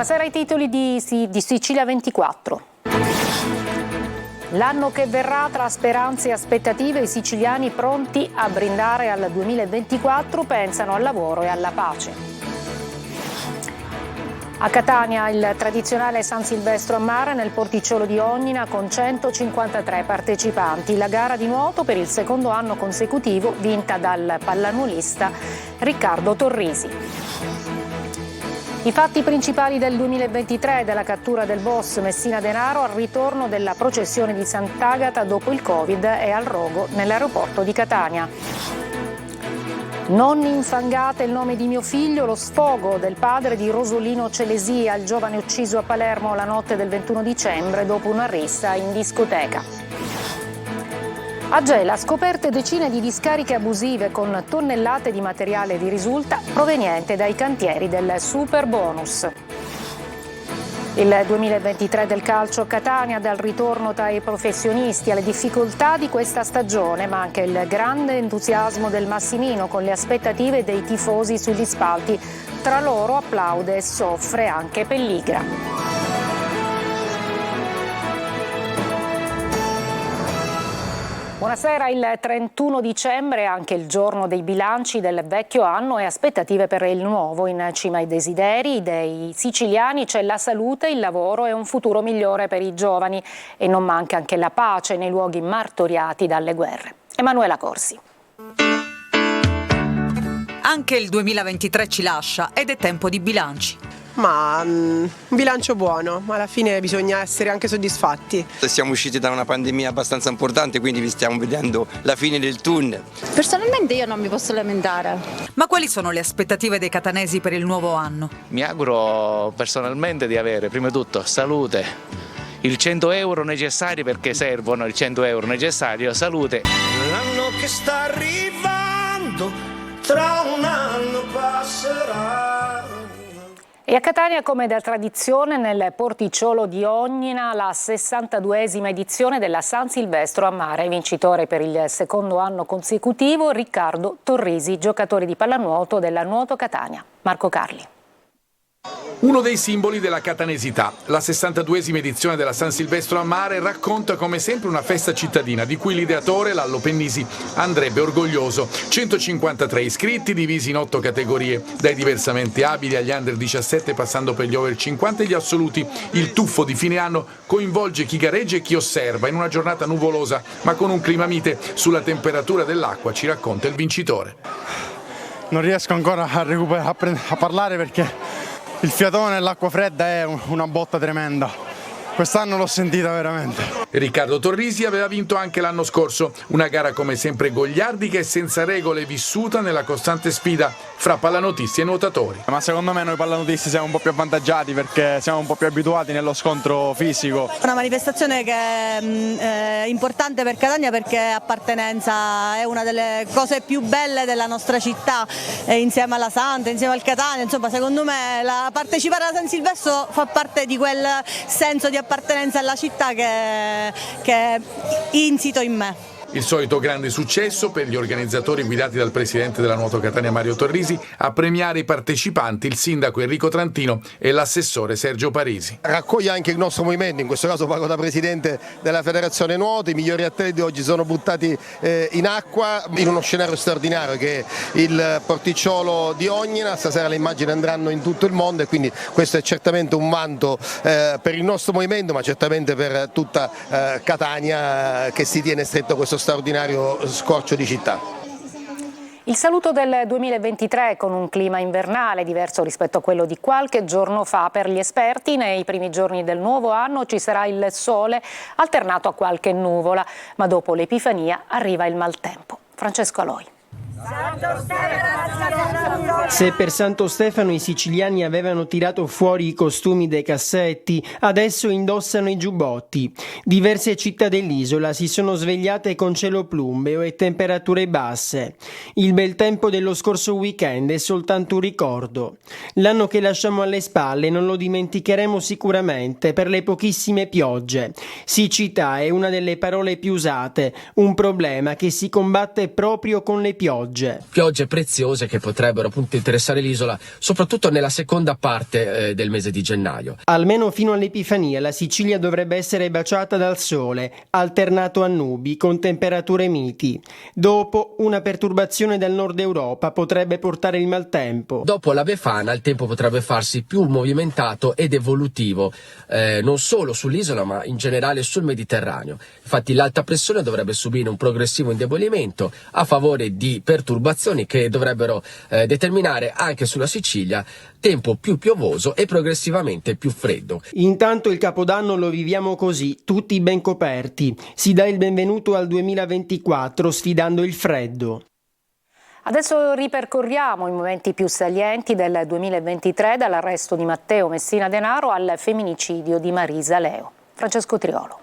Buonasera ai titoli di Sicilia 24. L'anno che verrà tra speranze e aspettative, i siciliani pronti a brindare al 2024 pensano al lavoro e alla pace. A Catania il tradizionale San Silvestro a mare nel porticciolo di Ognina con 153 partecipanti. La gara di nuoto per il secondo anno consecutivo vinta dal pallanuolista Riccardo Torrisi. I fatti principali del 2023 della cattura del boss Messina Denaro al ritorno della processione di Sant'Agata dopo il Covid e al rogo nell'aeroporto di Catania. Non infangate il nome di mio figlio, lo sfogo del padre di Rosolino Celesia, il giovane ucciso a Palermo la notte del 21 dicembre dopo una rissa in discoteca. A Gela scoperte decine di discariche abusive con tonnellate di materiale di risulta proveniente dai cantieri del super bonus. Il 2023 del calcio Catania dal ritorno tra i professionisti alle difficoltà di questa stagione, ma anche il grande entusiasmo del Massimino con le aspettative dei tifosi sugli spalti. Tra loro applaude e soffre anche Pelligra. Buonasera, il 31 dicembre è anche il giorno dei bilanci del vecchio anno e aspettative per il nuovo. In cima ai desideri dei siciliani c'è la salute, il lavoro e un futuro migliore per i giovani e non manca anche la pace nei luoghi martoriati dalle guerre. Emanuela Corsi. Anche il 2023 ci lascia ed è tempo di bilanci. Ma un bilancio buono, ma alla fine bisogna essere anche soddisfatti. Siamo usciti da una pandemia abbastanza importante, quindi vi stiamo vedendo la fine del tunnel. Personalmente io non mi posso lamentare. Ma quali sono le aspettative dei catanesi per il nuovo anno? Mi auguro personalmente di avere prima di tutto salute, il 100 euro necessari perché servono il 100 euro necessario, salute. L'anno che sta arrivando, tra un anno passerà. E a Catania, come da tradizione, nel porticciolo di Ognina, la 62esima edizione della San Silvestro a mare. Vincitore per il secondo anno consecutivo Riccardo Torrisi, giocatore di pallanuoto della Nuoto Catania. Marco Carli. Uno dei simboli della catanesità, la 62esima edizione della San Silvestro a mare racconta come sempre una festa cittadina di cui l'ideatore, Lallo Pennisi, andrebbe orgoglioso. 153 iscritti divisi in 8 categorie, dai diversamente abili agli under 17 passando per gli over 50 e gli assoluti. Il tuffo di fine anno coinvolge chi gareggia e chi osserva in una giornata nuvolosa ma con un clima mite. Sulla temperatura dell'acqua ci racconta il vincitore. Non riesco ancora a parlare perché il fiatone e l'acqua fredda è una botta tremenda. Quest'anno l'ho sentita veramente. Riccardo Torrisi aveva vinto anche l'anno scorso, una gara come sempre goliardica e senza regole, vissuta nella costante sfida fra pallanotisti e nuotatori. Ma secondo me noi pallanotisti siamo un po' più avvantaggiati perché siamo un po' più abituati nello scontro fisico. Una manifestazione che è importante per Catania perché appartenenza è una delle cose più belle della nostra città, insieme alla Santa, insieme al Catania. Insomma, secondo me partecipare alla San Silvestro fa parte di quel senso di appartenenza alla città che è insito in me. Il solito grande successo per gli organizzatori guidati dal presidente della Nuoto Catania Mario Torrisi, a premiare i partecipanti il sindaco Enrico Trantino e l'assessore Sergio Parisi. Raccoglie anche il nostro movimento, in questo caso parlo da presidente della Federazione Nuoto. I migliori atleti oggi sono buttati in acqua in uno scenario straordinario che è il porticciolo di Ognina. Stasera le immagini andranno in tutto il mondo e quindi questo è certamente un vanto per il nostro movimento, ma certamente per tutta Catania che si tiene stretto questo straordinario scorcio di città. Il saluto del 2023 con un clima invernale diverso rispetto a quello di qualche giorno fa. Per gli esperti nei primi giorni del nuovo anno ci sarà il sole alternato a qualche nuvola, ma dopo l'Epifania arriva il maltempo. Francesco Aloi. Se per Santo Stefano i siciliani avevano tirato fuori i costumi dai cassetti, adesso indossano i giubbotti. Diverse città dell'isola si sono svegliate con cielo plumbeo e temperature basse. Il bel tempo dello scorso weekend è soltanto un ricordo. L'anno che lasciamo alle spalle non lo dimenticheremo sicuramente per le pochissime piogge. Siccità è una delle parole più usate, un problema che si combatte proprio con le piogge. piogge. Piogge preziose che potrebbero appunto interessare l'isola, soprattutto nella seconda parte del mese di gennaio. Almeno fino all'Epifania la Sicilia dovrebbe essere baciata dal sole, alternato a nubi, con temperature miti. Dopo, una perturbazione del nord Europa potrebbe portare il maltempo. Dopo la Befana il tempo potrebbe farsi più movimentato ed evolutivo, non solo sull'isola ma in generale sul Mediterraneo. Infatti l'alta pressione dovrebbe subire un progressivo indebolimento a favore di perturbazioni che dovrebbero determinare anche sulla Sicilia tempo più piovoso e progressivamente più freddo. Intanto il Capodanno lo viviamo così, tutti ben coperti. Si dà il benvenuto al 2024 sfidando il freddo. Adesso ripercorriamo i momenti più salienti del 2023, dall'arresto di Matteo Messina Denaro al femminicidio di Marisa Leo. Francesco Triolo.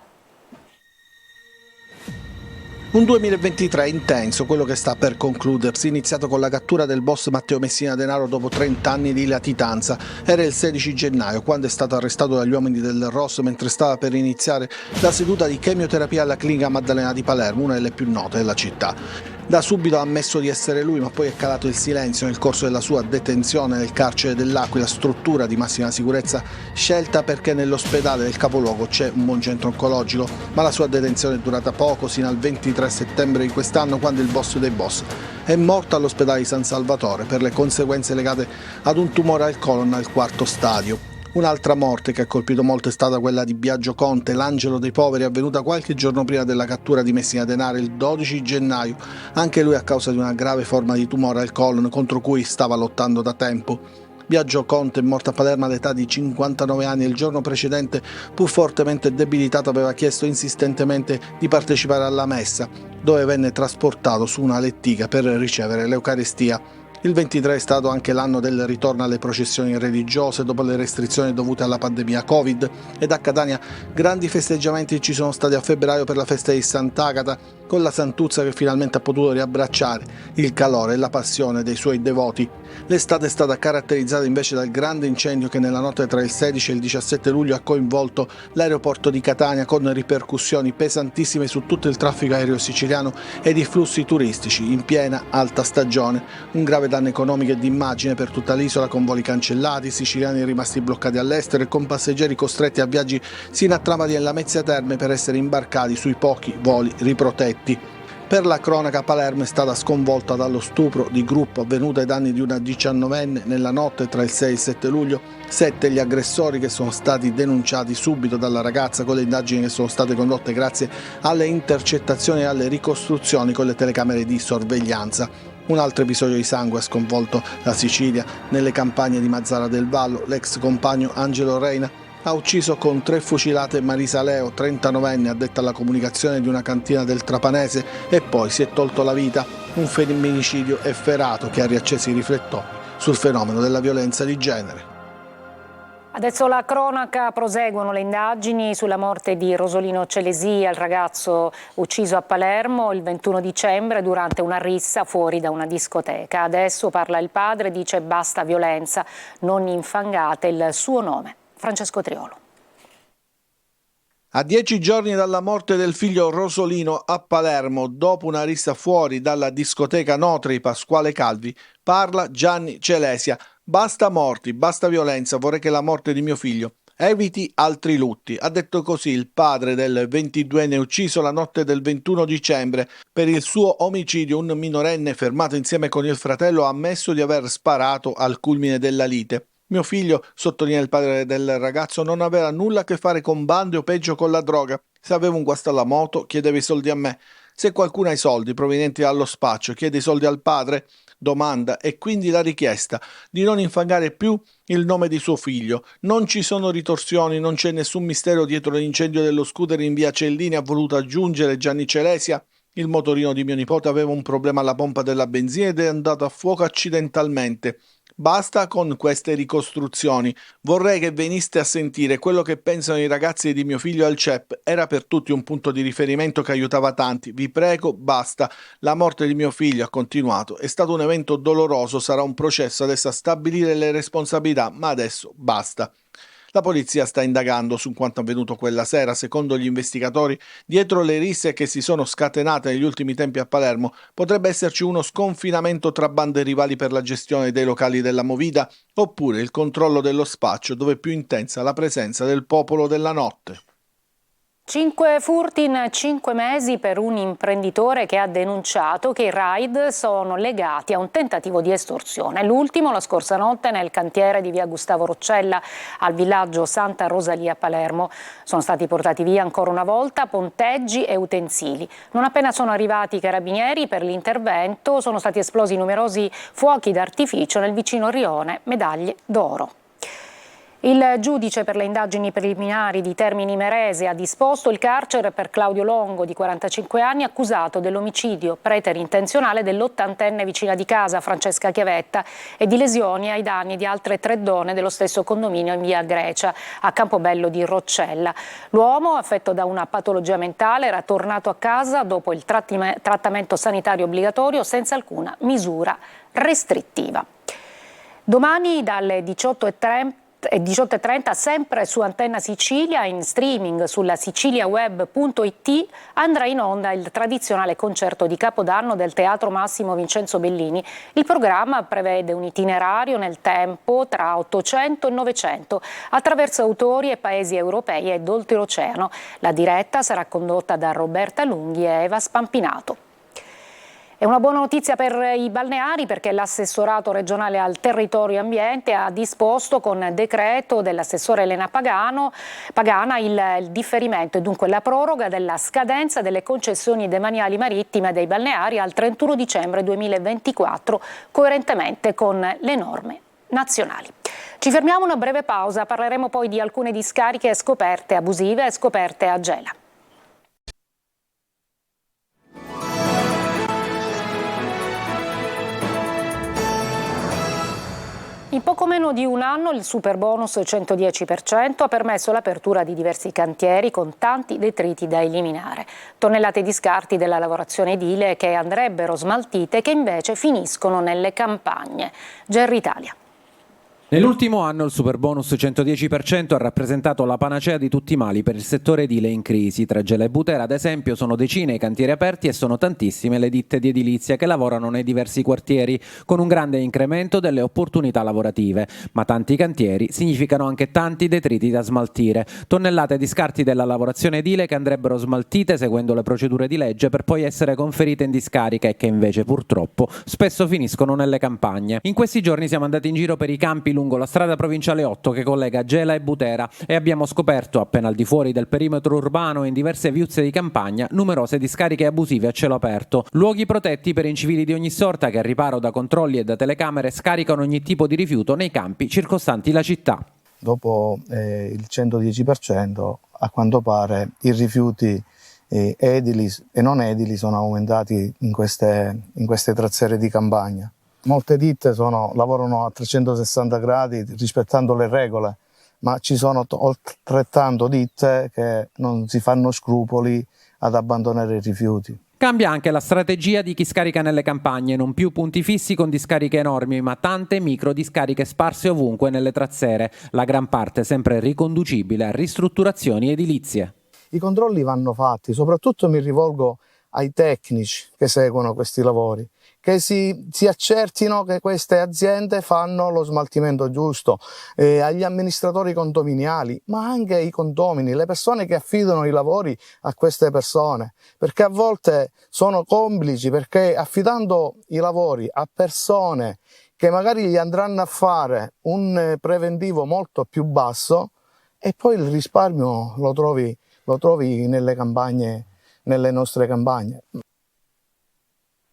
Un 2023 intenso, quello che sta per concludersi, iniziato con la cattura del boss Matteo Messina Denaro dopo 30 anni di latitanza. Era il 16 gennaio, quando è stato arrestato dagli uomini del ROS mentre stava per iniziare la seduta di chemioterapia alla clinica Maddalena di Palermo, una delle più note della città. Da subito ha ammesso di essere lui, ma poi è calato il silenzio nel corso della sua detenzione nel carcere dell'Aquila, struttura di massima sicurezza scelta perché nell'ospedale del capoluogo c'è un buon centro oncologico, ma la sua detenzione è durata poco, sino al 23 settembre di quest'anno, quando il boss dei boss è morto all'ospedale di San Salvatore per le conseguenze legate ad un tumore al colon al 4º stadio. Un'altra morte che ha colpito molto è stata quella di Biagio Conte, l'angelo dei poveri, avvenuta qualche giorno prima della cattura di Messina Denaro, il 12 gennaio, anche lui a causa di una grave forma di tumore al colon contro cui stava lottando da tempo. Biagio Conte è morto a Palermo all'età di 59 anni e il giorno precedente, pur fortemente debilitato, aveva chiesto insistentemente di partecipare alla messa, dove venne trasportato su una lettiga per ricevere l'Eucaristia. Il 23 è stato anche l'anno del ritorno alle processioni religiose dopo le restrizioni dovute alla pandemia Covid, ed a Catania grandi festeggiamenti ci sono stati a febbraio per la festa di Sant'Agata, con la Santuzza che finalmente ha potuto riabbracciare il calore e la passione dei suoi devoti. L'estate è stata caratterizzata invece dal grande incendio che nella notte tra il 16 e il 17 luglio ha coinvolto l'aeroporto di Catania, con ripercussioni pesantissime su tutto il traffico aereo siciliano ed i flussi turistici in piena alta stagione. Un grave danno economico e di immagine per tutta l'isola, con voli cancellati, siciliani rimasti bloccati all'estero e con passeggeri costretti a viaggi sino a Trapani e Lamezia Terme per essere imbarcati sui pochi voli riprotetti. Per la cronaca, Palermo è stata sconvolta dallo stupro di gruppo avvenuto ai danni di una 19enne nella notte tra il 6 e il 7 luglio. 7 gli aggressori, che sono stati denunciati subito dalla ragazza, con le indagini che sono state condotte grazie alle intercettazioni e alle ricostruzioni con le telecamere di sorveglianza. Un altro episodio di sangue ha sconvolto la Sicilia. Nelle campagne di Mazzara del Vallo, l'ex compagno Angelo Reina ha ucciso con 3 fucilate Marisa Leo, 39enne, addetta alla comunicazione di una cantina del Trapanese, e poi si è tolto la vita. Un femminicidio efferato che ha riacceso i riflettori sul fenomeno della violenza di genere. Adesso la cronaca, proseguono le indagini sulla morte di Rosolino Celesì, il ragazzo ucciso a Palermo il 21 dicembre durante una rissa fuori da una discoteca. Adesso parla il padre, dice basta violenza, non infangate il suo nome. Francesco Triolo. A 10 giorni dalla morte del figlio Rosolino a Palermo, dopo una rissa fuori dalla discoteca Notri Pasquale Calvi, parla Gianni Celesia. Basta morti, basta violenza, vorrei che la morte di mio figlio eviti altri lutti. Ha detto così il padre del 22enne ucciso la notte del 21 dicembre. Per il suo omicidio un minorenne fermato insieme con il fratello ha ammesso di aver sparato al culmine della lite. Mio figlio, sottolinea il padre del ragazzo, non aveva nulla a che fare con bande o peggio con la droga. Se aveva un guasto alla moto, chiedeva i soldi a me. Se qualcuno ha i soldi provenienti dallo spaccio, chiede i soldi al padre. Domanda e quindi la richiesta di non infangare più il nome di suo figlio. Non ci sono ritorsioni, non c'è nessun mistero dietro l'incendio dello scooter in via Cellini, ha voluto aggiungere Gianni Celesia. Il motorino di mio nipote aveva un problema alla pompa della benzina ed è andato a fuoco accidentalmente. Basta con queste ricostruzioni. Vorrei che veniste a sentire quello che pensano i ragazzi di mio figlio al CEP. Era per tutti un punto di riferimento che aiutava tanti. Vi prego, basta. La morte di mio figlio, ha continuato, è stato un evento doloroso, sarà un processo adesso a stabilire le responsabilità, ma adesso basta. La polizia sta indagando su quanto avvenuto quella sera. Secondo gli investigatori, dietro le risse che si sono scatenate negli ultimi tempi a Palermo potrebbe esserci uno sconfinamento tra bande rivali per la gestione dei locali della movida, oppure il controllo dello spaccio, dove è più intensa la presenza del popolo della notte. 5 furti in 5 mesi per un imprenditore che ha denunciato che i raid sono legati a un tentativo di estorsione. L'ultimo la scorsa notte nel cantiere di via Gustavo Roccella al villaggio Santa Rosalia a Palermo. Sono stati portati via ancora una volta ponteggi e utensili. Non appena sono arrivati i carabinieri per l'intervento sono stati esplosi numerosi fuochi d'artificio nel vicino rione Medaglie d'Oro. Il giudice per le indagini preliminari di Termini Imerese ha disposto il carcere per Claudio Longo, di 45 anni, accusato dell'omicidio preterintenzionale dell'80enne vicina di casa, Francesca Chiavetta, e di lesioni ai danni di altre 3 donne dello stesso condominio in via Grecia, a Campobello di Roccella. L'uomo, affetto da una patologia mentale, era tornato a casa dopo il trattamento sanitario obbligatorio senza alcuna misura restrittiva. Domani dalle 18:30 sempre su Antenna Sicilia, in streaming sulla siciliaweb.it, andrà in onda il tradizionale concerto di Capodanno del Teatro Massimo Vincenzo Bellini. Il programma prevede un itinerario nel tempo tra 800 e 900 attraverso autori e paesi europei ed oltreoceano. La diretta sarà condotta da Roberta Lunghi e Eva Spampinato. È una buona notizia per i balneari, perché l'assessorato regionale al territorio e ambiente ha disposto con decreto dell'assessore Elena Pagana il differimento e dunque la proroga della scadenza delle concessioni demaniali marittime dei balneari al 31 dicembre 2024, coerentemente con le norme nazionali. Ci fermiamo, una breve pausa, parleremo poi di alcune discariche scoperte abusive e scoperte a Gela. In poco meno di un anno il superbonus 110% ha permesso l'apertura di diversi cantieri con tanti detriti da eliminare. Tonnellate di scarti della lavorazione edile che andrebbero smaltite e che invece finiscono nelle campagne. GR Italia. Nell'ultimo anno il superbonus 110% ha rappresentato la panacea di tutti i mali per il settore edile in crisi. Tra Gela e Butera, ad esempio, sono decine i cantieri aperti e sono tantissime le ditte di edilizia che lavorano nei diversi quartieri, con un grande incremento delle opportunità lavorative. Ma tanti cantieri significano anche tanti detriti da smaltire. Tonnellate di scarti della lavorazione edile che andrebbero smaltite seguendo le procedure di legge per poi essere conferite in discarica e che invece purtroppo spesso finiscono nelle campagne. In questi giorni siamo andati in giro per i campi lungo la strada provinciale 8 che collega Gela e Butera e abbiamo scoperto, appena al di fuori del perimetro urbano e in diverse viuzze di campagna, numerose discariche abusive a cielo aperto. Luoghi protetti per incivili di ogni sorta che, a riparo da controlli e da telecamere, scaricano ogni tipo di rifiuto nei campi circostanti la città. Dopo il 110%, a quanto pare i rifiuti edili e non edili sono aumentati in queste trazzere di campagna. Molte ditte lavorano a 360 gradi rispettando le regole, ma ci sono altrettanto ditte che non si fanno scrupoli ad abbandonare i rifiuti. Cambia anche la strategia di chi scarica nelle campagne, non più punti fissi con discariche enormi, ma tante micro discariche sparse ovunque nelle trazzere, la gran parte sempre riconducibile a ristrutturazioni edilizie. I controlli vanno fatti, soprattutto mi rivolgo ai tecnici che seguono questi lavori, che si accertino che queste aziende fanno lo smaltimento giusto, agli amministratori condominiali, ma anche ai condomini, le persone che affidano i lavori a queste persone, perché a volte sono complici, perché affidando i lavori a persone che magari gli andranno a fare un preventivo molto più basso e poi il risparmio lo trovi nelle campagne, nelle nostre campagne.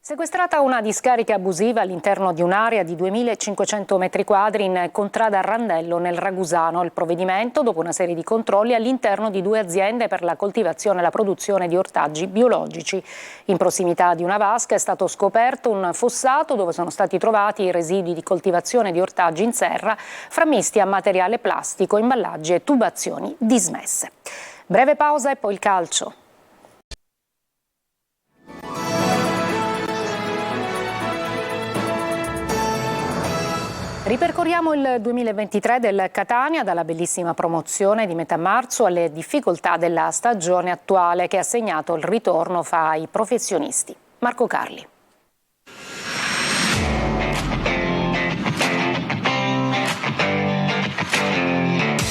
Sequestrata una discarica abusiva all'interno di un'area di 2.500 metri quadri in Contrada Randello nel Ragusano. Il provvedimento dopo una serie di controlli all'interno di 2 aziende per la coltivazione e la produzione di ortaggi biologici. In prossimità di una vasca è stato scoperto un fossato dove sono stati trovati i residui di coltivazione di ortaggi in serra frammisti a materiale plastico, imballaggi e tubazioni dismesse. Breve pausa e poi il calcio. Ripercorriamo il 2023 del Catania, dalla bellissima promozione di metà marzo alle difficoltà della stagione attuale che ha segnato il ritorno fra i professionisti. Marco Carli.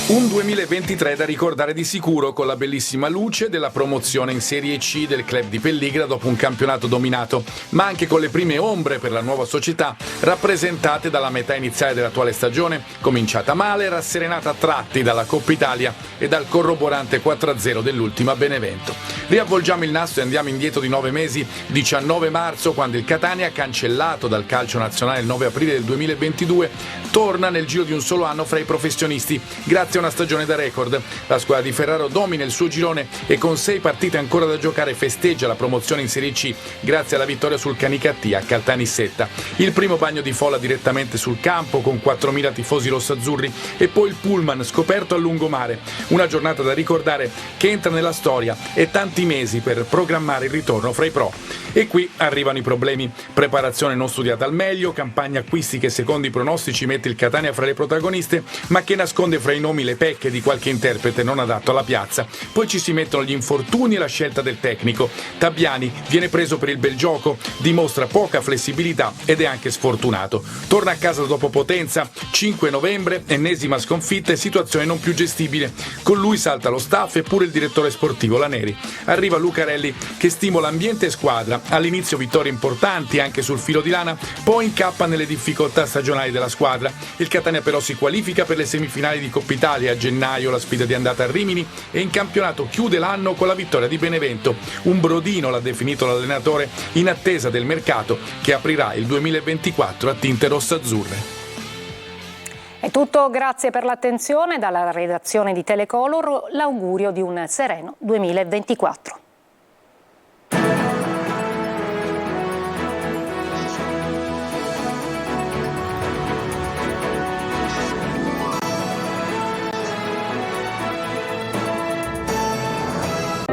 Un 2023 da ricordare di sicuro, con la bellissima luce della promozione in Serie C del club di Pelligra dopo un campionato dominato, ma anche con le prime ombre per la nuova società rappresentate dalla metà iniziale dell'attuale stagione, cominciata male, rasserenata a tratti dalla Coppa Italia e dal corroborante 4-0 dell'ultima Benevento. Riavvolgiamo il nastro e andiamo indietro di 9 mesi, 19 marzo, quando il Catania, cancellato dal calcio nazionale il 9 aprile del 2022, torna nel giro di un solo anno fra i professionisti, grazie a una stagione da record. La squadra di Ferraro domina il suo girone e con 6 partite ancora da giocare festeggia la promozione in Serie C grazie alla vittoria sul Canicattì a Caltanissetta. Il primo bagno di folla direttamente sul campo con 4.000 tifosi rossazzurri e poi il pullman scoperto a lungomare. Una giornata da ricordare che entra nella storia e tanti mesi per programmare il ritorno fra i pro. E qui arrivano i problemi. Preparazione non studiata al meglio, campagna acquisti che secondo i pronostici mette il Catania fra le protagoniste, ma che nasconde fra i nomi le pecche di qualche interprete non adatto alla piazza. Poi ci si mettono gli infortuni e la scelta del tecnico. Tabiani viene preso per il bel gioco, dimostra poca flessibilità ed è anche sfortunato. Torna a casa dopo Potenza, 5 novembre, ennesima sconfitta e situazione non più gestibile. Con lui salta lo staff e pure il direttore sportivo Laneri. Arriva Lucarelli che stimola ambiente e squadra. All'inizio vittorie importanti anche sul filo di lana, poi incappa nelle difficoltà stagionali della squadra. Il Catania però si qualifica per le semifinali di Coppa Italia a gennaio, la sfida di andata a Rimini, e in campionato chiude l'anno con la vittoria di Benevento. Un brodino, l'ha definito l'allenatore, in attesa del mercato che aprirà il 2024 a tinte rossazzurre. È tutto, grazie per l'attenzione. Dalla redazione di Telecolor l'augurio di un sereno 2024.